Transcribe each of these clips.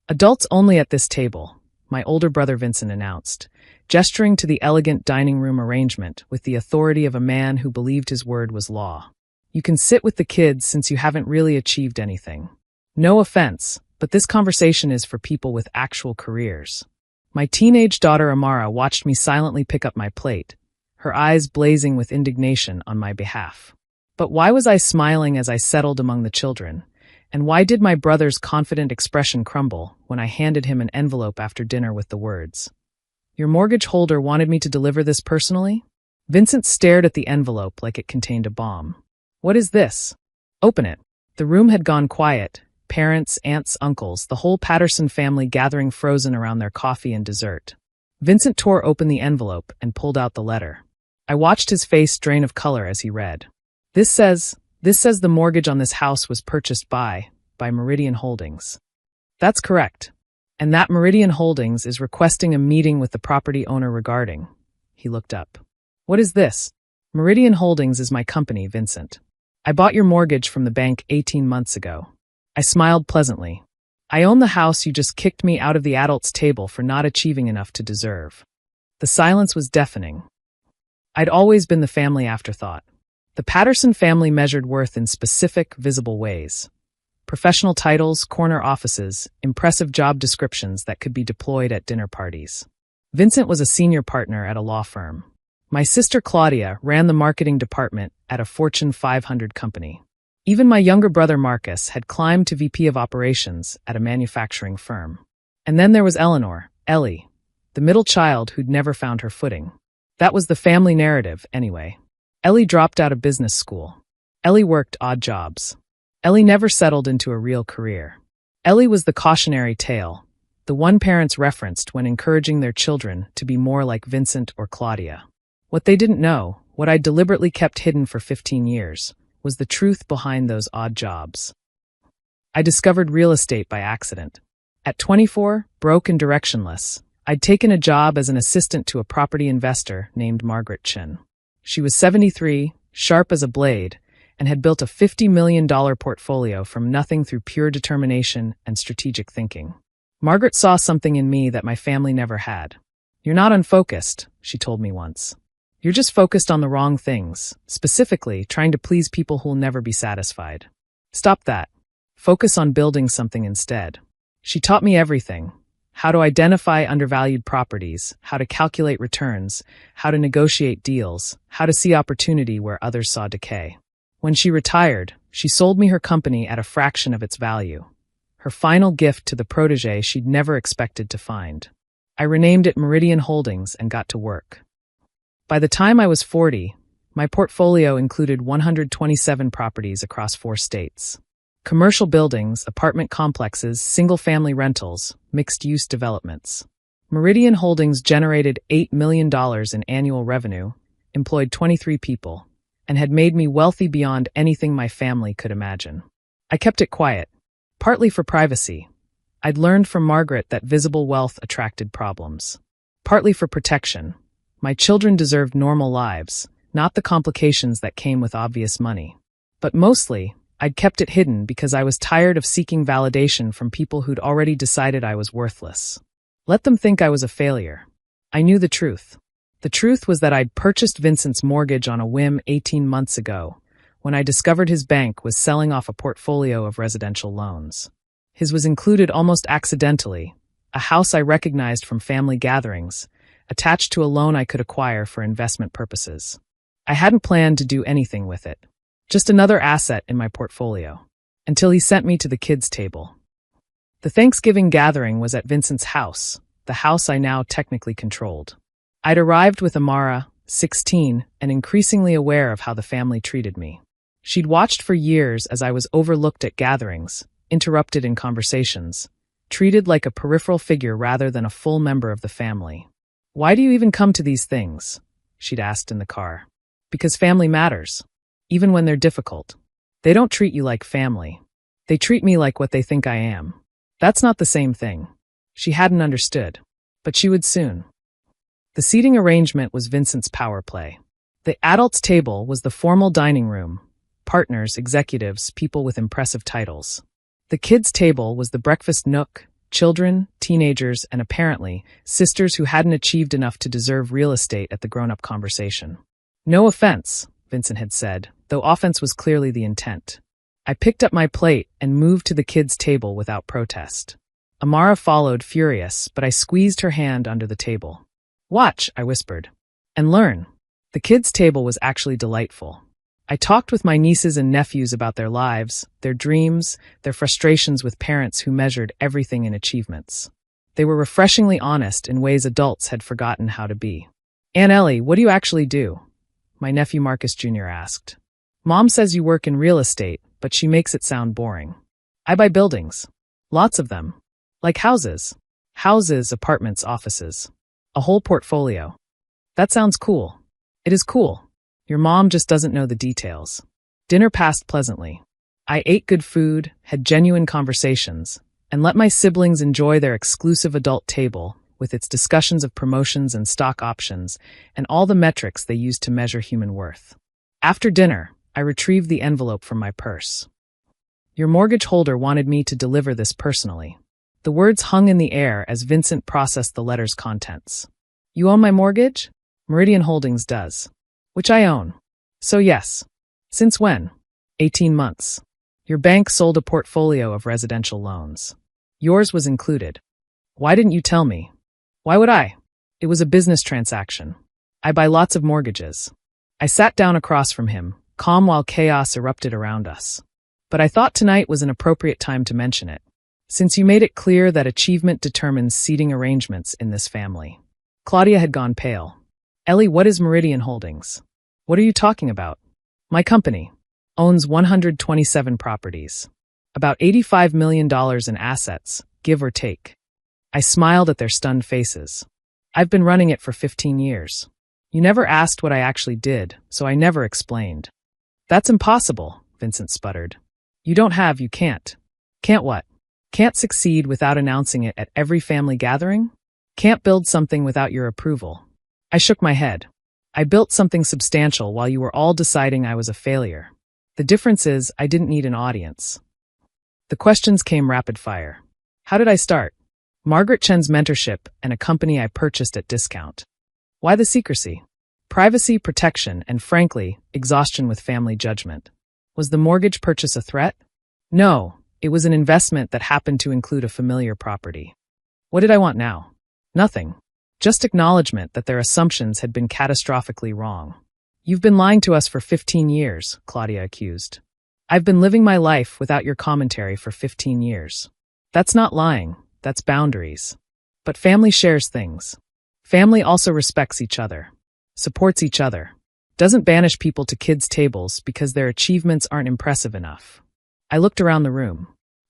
Adults only at this table, my older brother Vincent announced, gesturing to the elegant dining room arrangement with the authority of a man who believed his word was law. You can sit with the kids since you haven't really achieved anything. No offense, but this conversation is for people with actual careers. My teenage daughter Amara watched me silently pick up my plate, her eyes blazing with indignation on my behalf. But why was I smiling as I settled among the children? And why did my brother's confident expression crumble when I handed him an envelope after dinner with the words, "Your mortgage holder wanted me to deliver this personally?" Vincent stared at the envelope like it contained a bomb. "What is this?" "Open it." The room had gone quiet. Parents, aunts, uncles, the whole Patterson family gathering frozen around their coffee and dessert. Vincent tore open the envelope and pulled out the letter. I watched his face drain of color as he read. This says the mortgage on this house was purchased by Meridian Holdings." "That's correct. And that Meridian Holdings is requesting a meeting with the property owner regarding." He looked up. "What is this?" "Meridian Holdings is my company, Vincent. I bought your mortgage from the bank 18 months ago." I smiled pleasantly. "I own the house you just kicked me out of the adults' table for not achieving enough to deserve." The silence was deafening. I'd always been the family afterthought. The Patterson family measured worth in specific, visible ways. Professional titles, corner offices, impressive job descriptions that could be deployed at dinner parties. Vincent was a senior partner at a law firm. My sister Claudia ran the marketing department at a Fortune 500 company. Even my younger brother Marcus had climbed to VP of operations at a manufacturing firm. And then there was Eleanor, Ellie, the middle child who'd never found her footing. That was the family narrative, anyway. Ellie dropped out of business school. Ellie worked odd jobs. Ellie never settled into a real career. Ellie was the cautionary tale, the one parents referenced when encouraging their children to be more like Vincent or Claudia. What they didn't know, what I deliberately kept hidden for 15 years, was the truth behind those odd jobs. I discovered real estate by accident. At 24, broke and directionless, I'd taken a job as an assistant to a property investor named Margaret Chin. She was 73, sharp as a blade, and had built a $50 million portfolio from nothing through pure determination and strategic thinking. Margaret saw something in me that my family never had. "You're not unfocused," she told me once. "You're just focused on the wrong things, specifically trying to please people who'll never be satisfied. Stop that. Focus on building something instead." She taught me everything. How to identify undervalued properties, how to calculate returns, how to negotiate deals, how to see opportunity where others saw decay. When she retired, she sold me her company at a fraction of its value. Her final gift to the protege she'd never expected to find. I renamed it Meridian Holdings and got to work. By the time I was 40, my portfolio included 127 properties across 4 states. Commercial buildings, apartment complexes, single-family rentals, mixed-use developments. Meridian Holdings generated $8 million in annual revenue, employed 23 people, and had made me wealthy beyond anything my family could imagine. I kept it quiet, partly for privacy. I'd learned from Margaret that visible wealth attracted problems. Partly for protection. My children deserved normal lives, not the complications that came with obvious money. But mostly, I'd kept it hidden because I was tired of seeking validation from people who'd already decided I was worthless. Let them think I was a failure. I knew the truth. The truth was that I'd purchased Vincent's mortgage on a whim 18 months ago, when I discovered his bank was selling off a portfolio of residential loans. His was included almost accidentally, a house I recognized from family gatherings, attached to a loan I could acquire for investment purposes. I hadn't planned to do anything with it. Just another asset in my portfolio. Until he sent me to the kids' table. The Thanksgiving gathering was at Vincent's house, the house I now technically controlled. I'd arrived with Amara, 16, and increasingly aware of how the family treated me. She'd watched for years as I was overlooked at gatherings, interrupted in conversations, treated like a peripheral figure rather than a full member of the family. "Why do you even come to these things?" she'd asked in the car. "Because family matters. Even when they're difficult. They don't treat you like family. They treat me like what they think I am. That's not the same thing." She hadn't understood. But she would soon. The seating arrangement was Vincent's power play. The adults' table was the formal dining room. Partners, executives, people with impressive titles. The kids' table was the breakfast nook, Children, teenagers, and apparently, sisters who hadn't achieved enough to deserve real estate at the grown-up conversation. No offense, Vincent had said, though offense was clearly the intent. I picked up my plate and moved to the kids' table without protest. Amara followed, furious, but I squeezed her hand under the table. "Watch," I whispered. "And learn." The kids' table was actually delightful. I talked with my nieces and nephews about their lives, their dreams, their frustrations with parents who measured everything in achievements. They were refreshingly honest in ways adults had forgotten how to be. "Aunt Ellie, what do you actually do?" my nephew Marcus Jr. asked. "Mom says you work in real estate, but she makes it sound boring." "I buy buildings. Lots of them. Like houses. Houses, apartments, offices. A whole portfolio." "That sounds cool." "It is cool. Your mom just doesn't know the details." Dinner passed pleasantly. I ate good food, had genuine conversations, and let my siblings enjoy their exclusive adult table with its discussions of promotions and stock options and all the metrics they use to measure human worth. After dinner, I retrieved the envelope from my purse. "Your mortgage holder wanted me to deliver this personally." The words hung in the air as Vincent processed the letter's contents. "You own my mortgage?" "Meridian Holdings does." "Which I own." "So yes." "Since when?" 18 months. "Your bank sold a portfolio of residential loans. Yours was included." "Why didn't you tell me?" "Why would I? It was a business transaction. I buy lots of mortgages." I sat down across from him, calm while chaos erupted around us. "But I thought tonight was an appropriate time to mention it, since you made it clear that achievement determines seating arrangements in this family." Claudia had gone pale. "Ellie, what is Meridian Holdings?" "What are you talking about?" "My company owns 127 properties. About $85 million in assets, give or take." I smiled at their stunned faces. "I've been running it for 15 years. You never asked what I actually did, so I never explained." "That's impossible," Vincent sputtered. You can't." "Can't what?" "Can't succeed without announcing it at every family gathering? Can't build something without your approval." I shook my head. "I built something substantial while you were all deciding I was a failure. The difference is I didn't need an audience." The questions came rapid fire. "How did I start?" "Margaret Chen's mentorship and a company I purchased at discount." "Why the secrecy?" "Privacy, protection, and frankly, exhaustion with family judgment." "Was the mortgage purchase a threat?" "No, it was an investment that happened to include a familiar property." "What did I want now?" "Nothing. Just acknowledgement that their assumptions had been catastrophically wrong." "You've been lying to us for 15 years, Claudia accused. "I've been living my life without your commentary for 15 years. "That's not lying, that's boundaries." "But family shares things. Family also respects each other, supports each other, doesn't banish people to kids' tables because their achievements aren't impressive enough." I looked around the room.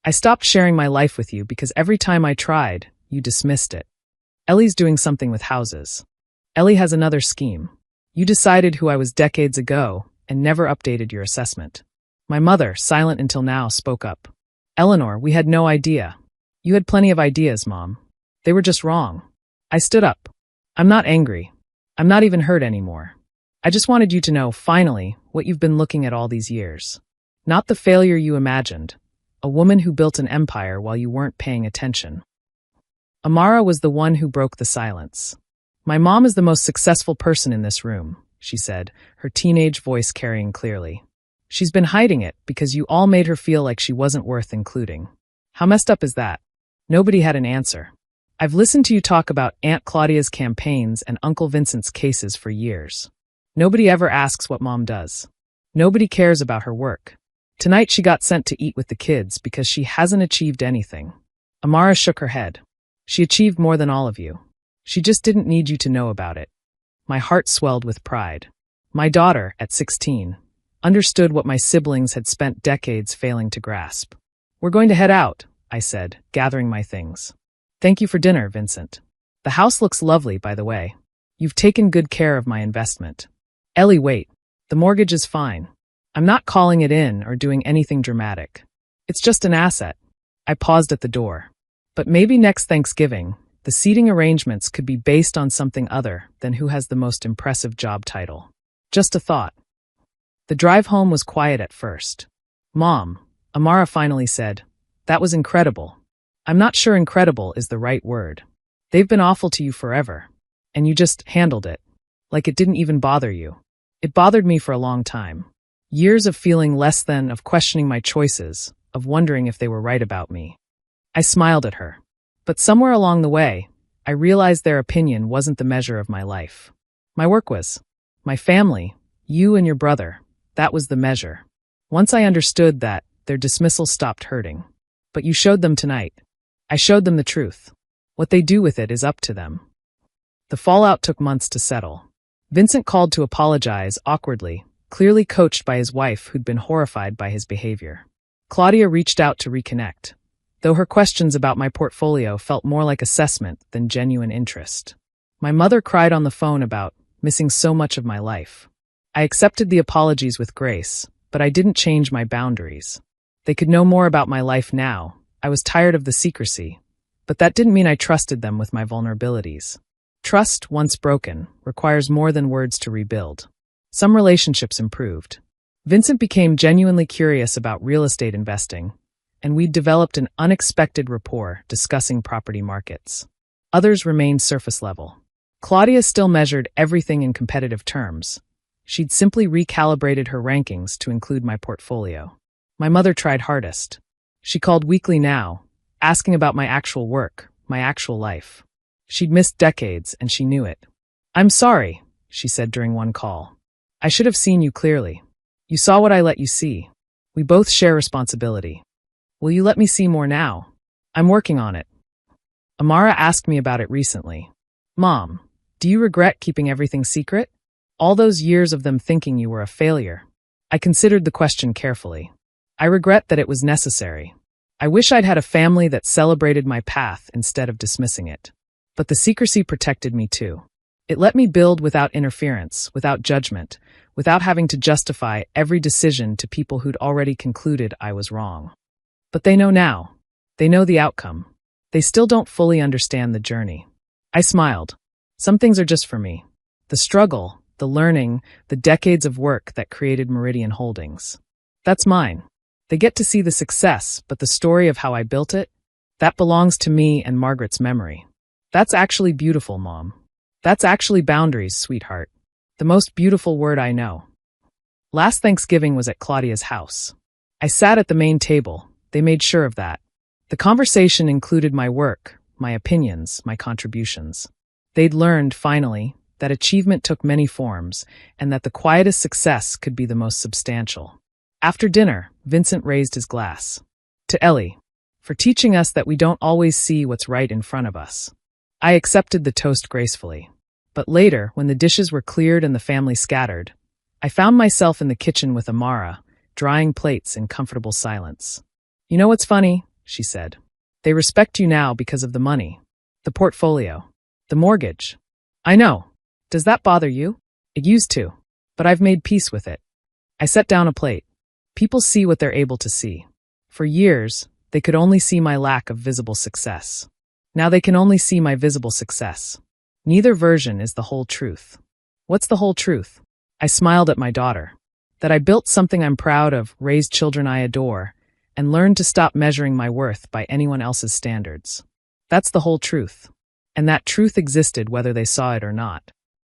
"I stopped sharing my life with you because every time I tried, you dismissed it. Ellie's doing something with houses. Ellie has another scheme. You decided who I was decades ago and never updated your assessment." My mother, silent until now, spoke up. "Eleanor, we had no idea." "You had plenty of ideas, Mom. They were just wrong." I stood up. "I'm not angry. I'm not even hurt anymore. I just wanted you to know, finally, what you've been looking at all these years. Not the failure you imagined. A woman who built an empire while you weren't paying attention." Amara was the one who broke the silence. "My mom is the most successful person in this room," she said, her teenage voice carrying clearly. "She's been hiding it because you all made her feel like she wasn't worth including." "How messed up is that?" Nobody had an answer. "I've listened to you talk about Aunt Claudia's campaigns and Uncle Vincent's cases for years. Nobody ever asks what Mom does. Nobody cares about her work. Tonight she got sent to eat with the kids because she hasn't achieved anything." Amara shook her head. "She achieved more than all of you. She just didn't need you to know about it." My heart swelled with pride. My daughter, at 16, understood what my siblings had spent decades failing to grasp. "We're going to head out," I said, gathering my things. "Thank you for dinner, Vincent. The house looks lovely, by the way. You've taken good care of my investment." "Ellie, wait. The mortgage is fine. I'm not calling it in or doing anything dramatic. It's just an asset." I paused at the door. "But maybe next Thanksgiving, the seating arrangements could be based on something other than who has the most impressive job title. Just a thought." The drive home was quiet at first. "Mom," Amara finally said, "that was incredible. I'm not sure incredible is the right word. They've been awful to you forever. And you just handled it. Like it didn't even bother you. It bothered me for a long time. Years of feeling less than, of questioning my choices, of wondering if they were right about me. I smiled at her. But somewhere along the way, I realized their opinion wasn't the measure of my life. My work was. My family, you and your brother, that was the measure. Once I understood that, their dismissal stopped hurting. But you showed them tonight. I showed them the truth. What they do with it is up to them. The fallout took months to settle. Vincent called to apologize awkwardly, clearly coached by his wife who'd been horrified by his behavior. Claudia reached out to reconnect, though her questions about my portfolio felt more like assessment than genuine interest. My mother cried on the phone about missing so much of my life. I accepted the apologies with grace, but I didn't change my boundaries. They could know more about my life now. I was tired of the secrecy, but that didn't mean I trusted them with my vulnerabilities. Trust, once broken, requires more than words to rebuild. Some relationships improved. Vincent became genuinely curious about real estate investing, and we'd developed an unexpected rapport discussing property markets. Others remained surface level. Claudia still measured everything in competitive terms. She'd simply recalibrated her rankings to include my portfolio. My mother tried hardest. She called weekly now, asking about my actual work, my actual life. She'd missed decades, and she knew it. "I'm sorry," she said during one call. "I should have seen you clearly. You saw what I let you see. We both share responsibility. Will you let me see more now? I'm working on it." Amara asked me about it recently. "Mom, do you regret keeping everything secret? All those years of them thinking you were a failure." I considered the question carefully. I regret that it was necessary. I wish I'd had a family that celebrated my path instead of dismissing it. But the secrecy protected me too. It let me build without interference, without judgment, without having to justify every decision to people who'd already concluded I was wrong. But they know now. They know the outcome. They still don't fully understand the journey. I smiled. Some things are just for me. The struggle, the learning, the decades of work that created Meridian Holdings. That's mine. They get to see the success, but the story of how I built it, that belongs to me and Margaret's memory. That's actually beautiful, Mom. That's actually boundaries, sweetheart. The most beautiful word I know. Last Thanksgiving was at Claudia's house. I sat at the main table. They made sure of that. The conversation included my work, my opinions, my contributions. They'd learned, finally, that achievement took many forms, and that the quietest success could be the most substantial. After dinner, Vincent raised his glass. To Ellie, for teaching us that we don't always see what's right in front of us. I accepted the toast gracefully. But later, when the dishes were cleared and the family scattered, I found myself in the kitchen with Amara, drying plates in comfortable silence. "You know what's funny?" she said. "They respect you now because of the money. The portfolio. The mortgage. I know. Does that bother you? It used to. But I've made peace with it." I set down a plate. People see what they're able to see. For years, they could only see my lack of visible success. Now they can only see my visible success. Neither version is the whole truth. What's the whole truth? I smiled at my daughter. That I built something I'm proud of, raised children I adore, and learned to stop measuring my worth by anyone else's standards. That's the whole truth. And that truth existed whether they saw it or not.